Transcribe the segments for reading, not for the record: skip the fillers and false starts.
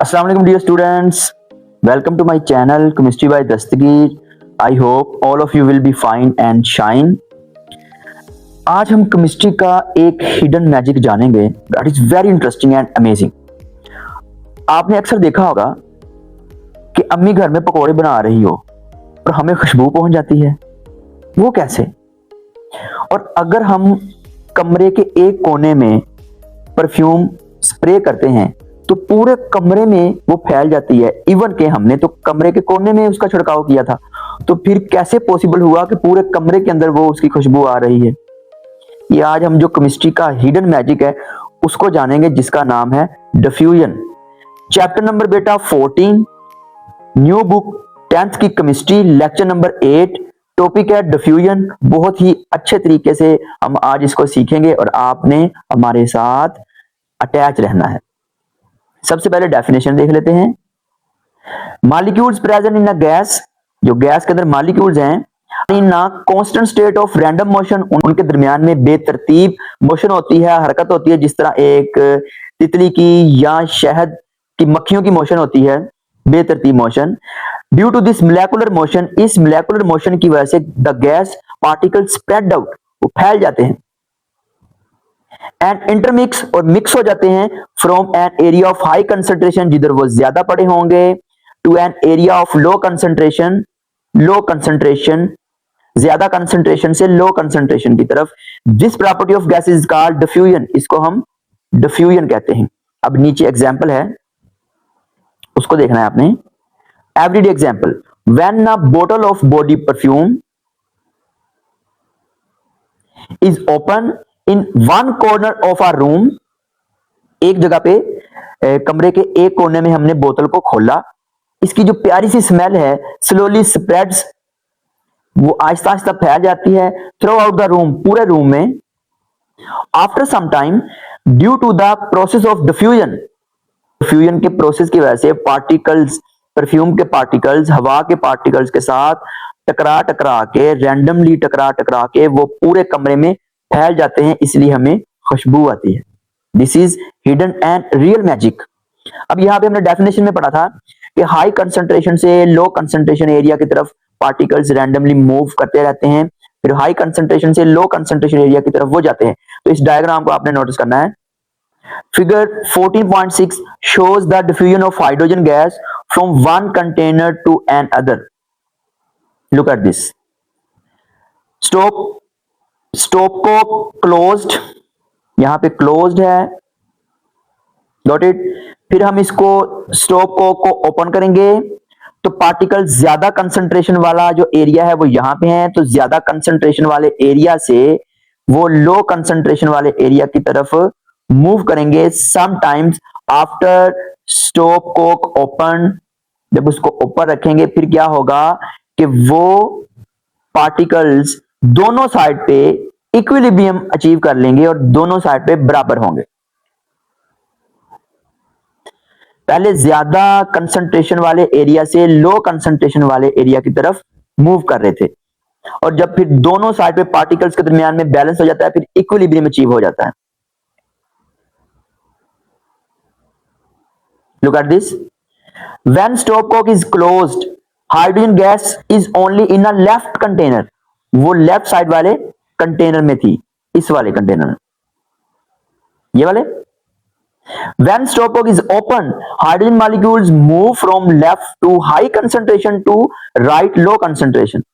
अस्सलाम वालेकुम dear students, welcome to my channel chemistry by Dastagir. I hope all of you will be fine and shine. आज हम chemistry का एक hidden magic जानेंगे that is very interesting and amazing. आपने अक्सर देखा होगा कि अम्मी घर में पकौड़े बना रही हो और हमें खुशबू पहुंच जाती है। वो कैसे? और अगर हम कमरे के एक कोने में परफ्यूम स्प्रे करते हैं तो पूरे कमरे में वो फैल जाती है। इवन के हमने तो कमरे के कोने में उसका छिड़काव किया था, तो फिर कैसे पॉसिबल हुआ कि पूरे कमरे के अंदर वो उसकी खुशबू आ रही है? ये आज हम जो केमिस्ट्री का हिडन मैजिक है उसको जानेंगे, जिसका नाम है डिफ्यूजन। चैप्टर नंबर बेटा 14, न्यू बुक 10th की केमिस्ट्री, लेक्चर नंबर 8, टॉपिक है डिफ्यूजन। बहुत ही अच्छे तरीके से हम आज इसको सीखेंगे और आपने हमारे साथ अटैच रहना है। सबसे पहले डेफिनेशन देख लेते हैं। Molecules present in a gas, जो गैस के अंदर मॉलिक्यूल्स हैं, in a constant state of random motion, उनके दरमियान में बेतरतीब मोशन होती है, हरकत होती है, जिस तरह एक तितली की या शहद की मक्खियों की मोशन होती है, बेतरतीब motion. Due to this molecular motion, इस मोलेकुलर मोशन की वजह से the gas particle spread out, वो फैल जाते हैं, एंड इंटरमिक्स और मिक्स हो जाते हैं from an area of high concentration, जिधर वो ज्यादा पड़े होंगे, to an area of low concentration, low concentration, ज्यादा कंसंट्रेशन से लो कंसंट्रेशन की तरफ। This property of gas is called diffusion, इसको हम डिफ्यूजन कहते हैं। अब नीचे एग्जांपल है, उसको देखना है आपने। Everyday example, when a bottle of body perfume is open in one corner of our room, एक जगह पे कमरे के एक कोने में हमने बोतल को खोला, इसकी जो प्यारी सी स्मेल है स्लोली स्प्रेड्स, वो आहिस्ता आहिस्ता फैल जाती है थ्रू आउट द रूम, पूरे रूम में। After some time, due to the process of diffusion, diffusion के प्रोसेस की वजह से पार्टिकल्स, परफ्यूम के पार्टिकल्स हवा के पार्टिकल्स के साथ टकरा टकरा के, रैंडमली टकरा टकरा के वो पूरे कमरे में फैल जाते हैं, इसलिए हमें खुशबू आती है। This is hidden and real magic. अब यहां पे हमने डेफिनेशन में पढ़ा था कि हाई कंसंट्रेशन से लो कंसंट्रेशन एरिया की तरफ पार्टिकल्स रैंडमली मूव करते रहते हैं, फिर हाई कंसंट्रेशन से लो कंसंट्रेशन एरिया की तरफ वो जाते हैं। तो इस डायग्राम को आपने नोटिस करना है। Figure 14.6 shows the diffusion of hydrogen gas from one container to another. Look at this. Stop को क्लोज्ड, यहां पे क्लोज्ड है, गॉट इट। फिर हम इसको स्टोप को ओपन करेंगे तो पार्टिकल ज्यादा कंसंट्रेशन वाला जो एरिया है वो यहां पे है, तो ज्यादा कंसंट्रेशन वाले एरिया से वो लो कंसंट्रेशन वाले एरिया की तरफ मूव करेंगे। समटाइम्स आफ्टर स्टोप को ओपन, जब उसको ऊपर रखेंगे फिर क्या होगा कि वो पार्टिकल्स दोनों साइड पे इक्विलिब्रियम अचीव कर लेंगे और दोनों साइड पे बराबर होंगे। पहले ज्यादा कंसंट्रेशन वाले एरिया से लो कंसंट्रेशन वाले एरिया की तरफ मूव कर रहे थे, और जब फिर दोनों साइड पे पार्टिकल्स के दरमियान में बैलेंस हो जाता है, फिर इक्विलिब्रियम अचीव हो जाता है। Look at this, when stopcock is closed, hydrogen gas is only in a left container, वो लेफ्ट साइड वाले कंटेनर में थी, इस वाले कंटेनर में, ये वाले। When stopcock is open, hydrogen molecules move from left to high concentration to right low concentration.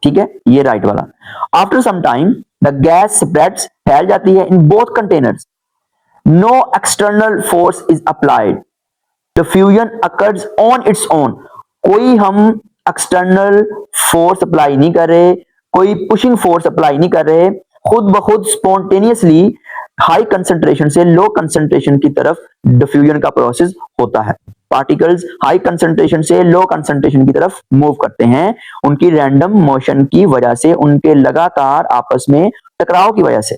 ठीक है, ये राइट वाला। After some time, the gas spreads, फैल जाती है in both containers. No external force is applied. Diffusion occurs on its own. कोई हम external force apply नहीं कर रहे, कोई पुशिंग फोर्स अप्लाई नहीं कर रहे, खुद ब खुद स्पॉन्टेनियसली हाई कंसंट्रेशन से लो कंसंट्रेशन की तरफ डिफ्यूजन का प्रोसेस होता है। पार्टिकल्स हाई कंसंट्रेशन से लो कंसंट्रेशन की तरफ मूव करते हैं, उनकी रैंडम मोशन की वजह से, उनके लगातार आपस में टकराव की वजह से।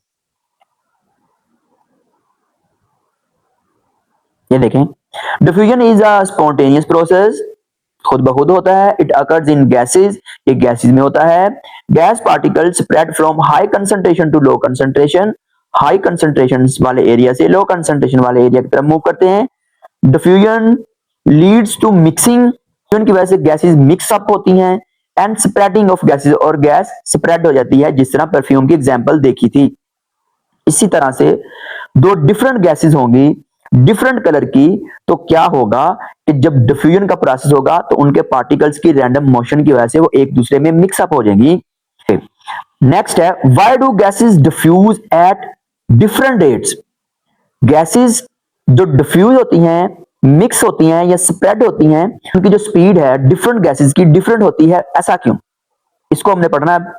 ये देखें, diffusion is a spontaneous process, खुद ब खुद होता है। इट अकर्स इन गैसेस, ये गैसेस में होता है। Gas particle spread from high concentration to low concentration, high concentration वाले एरिया से लो कंसंट्रेशन वाले एरिया की तरफ मूव करते हैं। डिफ्यूजन लीड्स टू मिक्सिंग, की वजह से गैसेस मिक्स अप होती हैं, एंड स्प्रेडिंग ऑफ गैसेस, और गैस स्प्रेड हो जाती है, जिस तरह परफ्यूम की एग्जांपल देखी थी। इसी तरह से दो डिफरेंट गैसेस होंगी डिफरेंट कलर की, तो क्या होगा कि जब डिफ्यूजन का प्रोसेस होगा तो उनके पार्टिकल्स की रैंडम मोशन की वजह से वो एक दूसरे में मिक्स अप हो जाएंगी। नेक्स्ट है, why do gases diffuse at different rates? Gases जो डिफ्यूज होती हैं, मिक्स होती हैं या स्प्रेड होती हैं, उनकी जो स्पीड है डिफरेंट गैसेस की डिफरेंट होती है, ऐसा क्यों? इसको हमने पढ़ना है।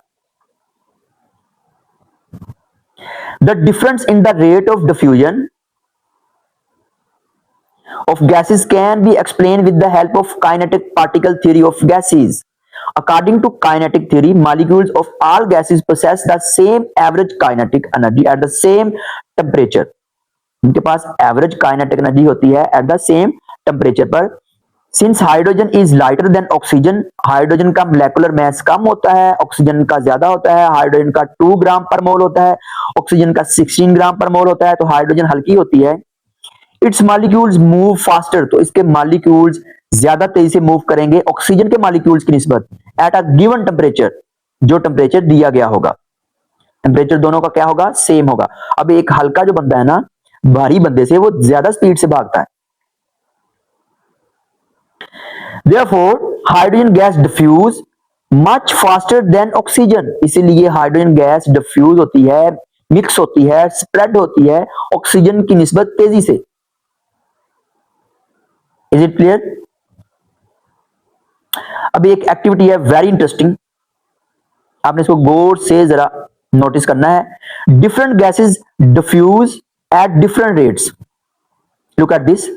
The difference in the rate of diffusion of gases can be explained with the help of kinetic particle theory of gases. According to kinetic theory, molecules of all gases possess the same average kinetic energy at the same temperature. उनके पास average kinetic energy होती है eight the same temperature पर। Since hydrogen is lighter than oxygen, hydrogen का molecular mass कम होता है, oxygen का ज्यादा होता है। हाइड्रोजन का 2 ग्राम पर मोल होता है, ऑक्सीजन का 16 ग्राम पर मोल होता है, तो हाइड्रोजन हल्की होती है। इट्स मॉलिक्यूल्स मूव फास्टर, तो इसके मॉलिक्यूल्स ज्यादा तेजी से मूव करेंगे ऑक्सीजन के मॉलिक्यूल्स की निस्बत एट अ गिवन टेम्परेचर, जो टेम्परेचर दिया गया होगा। टेम्परेचर दोनों का क्या होगा? सेम होगा। अब एक हल्का जो बंदा है ना, भारी बंदे से वो ज्यादा स्पीड से भागता है। Therefore, hydrogen gas diffuse much faster than oxygen, इसीलिए हाइड्रोजन गैस डिफ्यूज होती है, मिक्स होती है, स्प्रेड होती है ऑक्सीजन की निस्बत तेजी से। Is it clear? अब एक एक्टिविटी है वेरी इंटरेस्टिंग, आपने इसको गौर से जरा नोटिस करना है। Different gases diffuse at different rates. Look at this,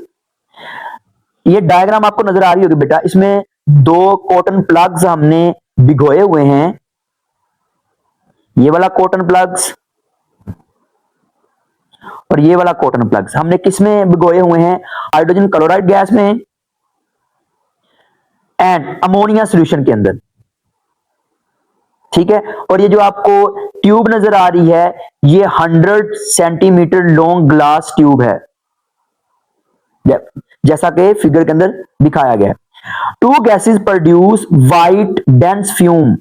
ये डायग्राम आपको नजर आ रही होगी बेटा। इसमें दो कॉटन प्लग्स हमने भिगोए हुए हैं, ये वाला कॉटन प्लग्स और ये वाला कॉटन प्लग्स हमने किस में भिगोए हुए हैं? हाइड्रोजन क्लोराइड गैस में एंड अमोनिया सॉल्यूशन के अंदर, ठीक है। और ये जो आपको ट्यूब नजर आ रही है, ये 100 सेंटीमीटर लॉन्ग ग्लास ट्यूब है, जैसा कि फिगर के अंदर दिखाया गया है। Two gases produce white dense fume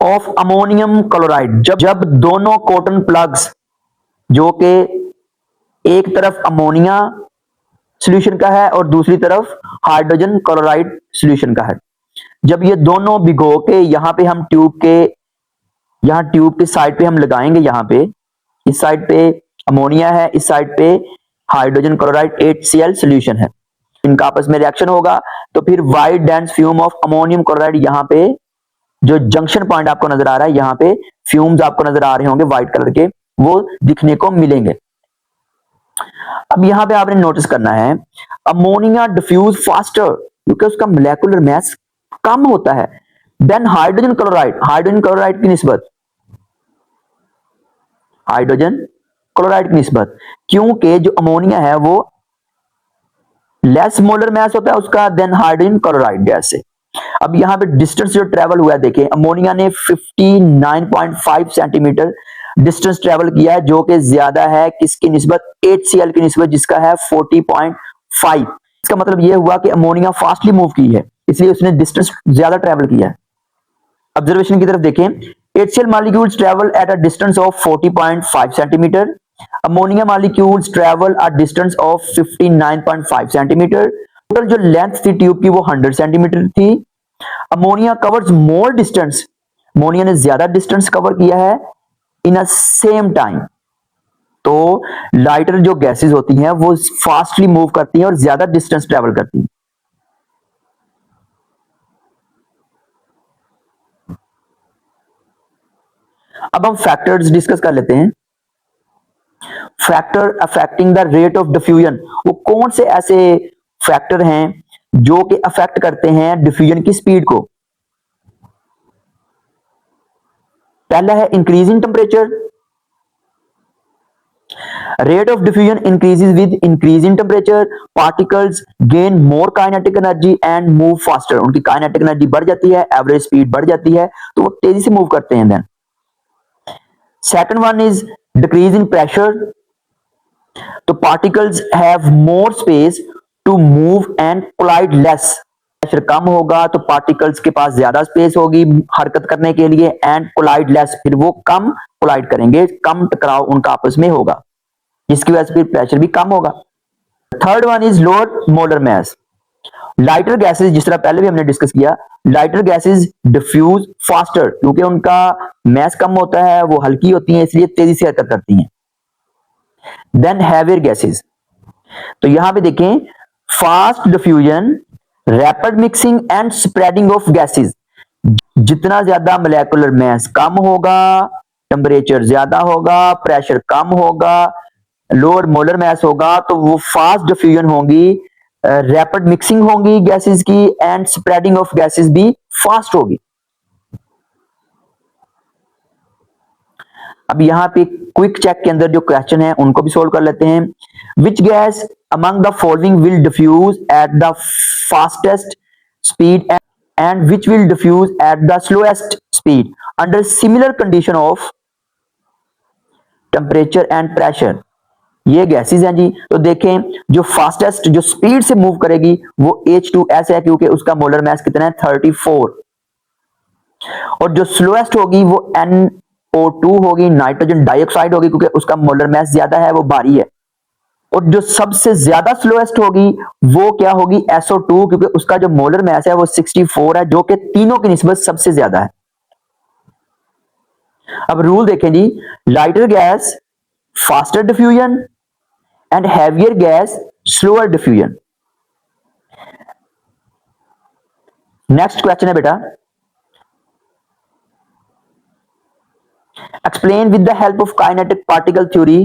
of ammonium chloride. जब दोनों कॉटन प्लग्स, जो कि एक तरफ अमोनिया सॉल्यूशन का है और दूसरी तरफ हाइड्रोजन क्लोराइड सॉल्यूशन का है, जब ये दोनों भिगो के यहां पे हम ट्यूब के साइड पे हम लगाएंगे, यहां पे इस साइड पे अमोनिया है, इस साइड पे हाइड्रोजन क्लोराइड HCl सॉल्यूशन है, इनका आपस में रिएक्शन होगा, तो फिर white dense fume of ammonium chloride, यहां पे जो जंक्शन पॉइंट आपको नजर आ रहा है, यहां पे फ्यूम्स आपको नजर आ रहे होंगे व्हाइट कलर के, वो दिखने को मिलेंगे। अब यहां पे आपने नोटिस करना है, अमोनिया डिफ्यूज फास्टर क्योंकि उसका मोलेकुलर मास कम होता है than hydrogen chloride, hydrogen chloride की निस्बत, हाइड्रोजन क्लोराइड की निस्बत, क्योंकि जो अमोनिया है वो लेस मोलर मास होता है उसका देन हाइड्रोजन क्लोराइड गैस से। अब यहां पे डिस्टेंस जो ट्रेवल हुआ है, देखें अमोनिया ने 59.5 सेंटीमीटर डिस्टेंस ट्रेवल किया है, जो कि ज्यादा है किसकी निस्बत? HCl की निस्बत, जिसका है 40.5। इसका मतलब यह हुआ कि अमोनिया फास्टली मूव की है, इसलिए उसने डिस्टेंस ज्यादा ट्रेवल किया है। ऑब्जर्वेशन की तरफ देखें, HCl molecules travel at a distance of 40.5 centimetre, ammonia molecules travel a distance of 59.5 centimetre. Total जो लेंथ थी ट्यूब की वो 100 सेंटीमीटर थी। अमोनिया कवर्स मोर डिस्टेंस, अमोनिया ने ज्यादा डिस्टेंस कवर किया है इन अ सेम टाइम। तो लाइटर जो गैसेस होती हैं वो फास्टली मूव करती हैं और ज्यादा डिस्टेंस ट्रेवल करती हैं। अब हम फैक्टर्स डिस्कस कर लेते हैं। Factor affecting the rate of diffusion, वो कौन से ऐसे फैक्टर हैं जो कि अफेक्ट करते हैं डिफ्यूजन की स्पीड को? पहला है increasing temperature, rate of diffusion increases with increasing temperature, particles gain more kinetic energy and move faster, उनकी काइनेटिक एनर्जी बढ़ जाती है, एवरेज स्पीड बढ़ जाती है, तो वो तेजी से मूव करते हैं। Then second one is decrease in pressure, तो particles have more space to move and collide less. Pressure कम होगा तो पार्टिकल्स के पास ज्यादा स्पेस होगी हरकत करने के लिए, एंड कोलाइड लेस, फिर वो कम कोलाइड करेंगे, कम टकराव उनका आपस में होगा, जिसकी वजह से फिर प्रेशर भी कम होगा। Third one is lower molar mass. Lighter gases, जिस तरह पहले भी हमने डिस्कस किया, लाइटर गैसेस डिफ्यूज फास्टर, क्योंकि उनका मास कम होता है, वो हल्की होती हैं, इसलिए तेजी से हरकत करती हैं। देन हैवियर गैसेस, तो यहां पे देखें, fast diffusion, rapid mixing and spreading of gases. जितना ज्यादा मोलेकुलर मास कम होगा, टेम्परेचर ज्यादा होगा, प्रेशर कम होगा, लोअर मोलर मास होगा, तो वो फास्ट डिफ्यूजन होगी, रैपिड मिक्सिंग होगी गैसेस की, एंड स्प्रेडिंग ऑफ गैसेस भी फास्ट होगी। अब यहां पे क्विक चेक के अंदर जो क्वेश्चन है उनको भी सोल्व कर लेते हैं। Which gas among the following will diffuse at the fastest speed and which will diffuse at the slowest speed under similar condition of temperature and pressure. ये गैसेस हैं जी। तो देखें, जो फास्टेस्ट, जो स्पीड से मूव करेगी वो H2S है, क्योंकि उसका मोलर मास कितना है, 34। और जो स्लोएस्ट होगी वो NO2 होगी, नाइट्रोजन डाइऑक्साइड होगी, क्योंकि उसका मोलर मास ज्यादा है, वो भारी है। और जो सबसे ज्यादा स्लोएस्ट होगी वो क्या होगी, SO2, क्योंकि उसका जो मोलर मास है वो 64 है, जो कि तीनों की निस्बत सबसे ज्यादा है। अब रूल देखें जी, lighter gas faster diffusion and heavier gas slower diffusion. Next question है बेटा, explain with the help of kinetic particle theory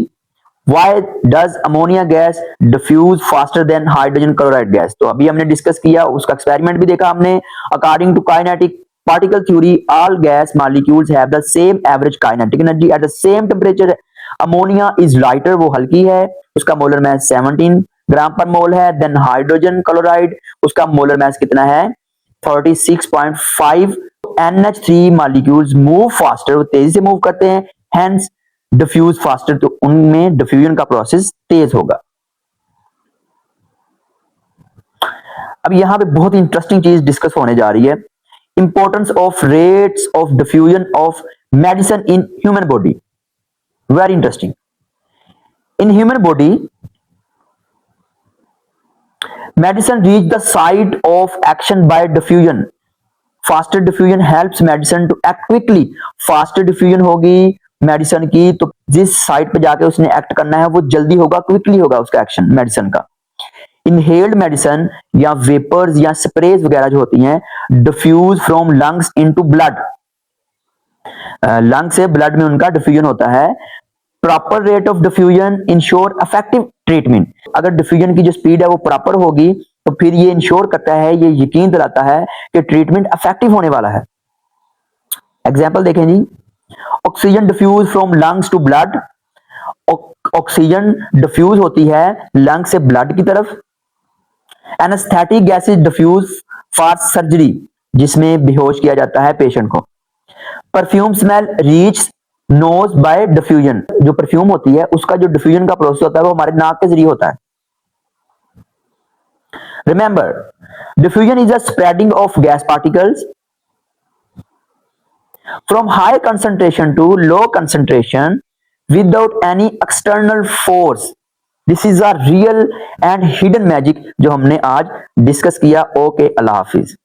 why does ammonia gas diffuse faster than hydrogen chloride gas. तो अभी हमने डिस्कस किया, उसका experiment भी देखा हमने। According to kinetic particle theory, all gas molecules have the same average kinetic energy at the same temperature. Ammonia is lighter, वो हल्की है, उसका मोलर मास 17 ग्राम पर मोल है। देन हाइड्रोजन क्लोराइड, उसका मोलर मास कितना है, 36.5। NH3 मॉलिक्यूल्स मूव फास्टर, वो तेजी से मूव करते हैं, हेंस डिफ्यूज फास्टर, तो उनमें डिफ्यूजन का प्रोसेस तेज होगा। अब यहां पे बहुत इंटरेस्टिंग चीज डिस्कस होने जा रही है, importance of rates of diffusion of medicine in human body. Very interesting. In human body, medicine reach the site of action by diffusion. Faster diffusion helps medicine to act quickly. Faster diffusion होगी medicine की, तो जिस site पे जाके उसने act करना है वो जल्दी होगा, क्विकली होगा उसका एक्शन मेडिसिन का। इनहेल्ड मेडिसिन या वेपर्स या स्प्रेज वगैरह जो होती हैं, diffuse from lungs into blood, lung से ब्लड में उनका डिफ्यूजन होता है। Proper rate of diffusion ensure effective treatment. अगर डिफ्यूजन की जो स्पीड है वो प्रॉपर होगी तो फिर ये इंश्योर करता है, ये यकीन दिलाता है कि ट्रीटमेंट इफेक्टिव होने वाला है। एग्जांपल देखें जी, oxygen diffuse from lungs to blood, oxygen diffuse होती है लंग से ब्लड की तरफ। Anaesthetic gases diffuse for surgery, जिसमें बेहोश किया जाता है पेशेंट को। Perfume smell reach nose by diffusion, जो परफ्यूम होती है उसका जो डिफ्यूजन का प्रोसेस होता है वो हमारे नाक के जरिए होता है। Remember, diffusion is a spreading of gas particles from high concentration to low concentration without any external force. This is a real and hidden magic जो हमने आज डिस्कस किया। ओके, अल्लाह हाफिज।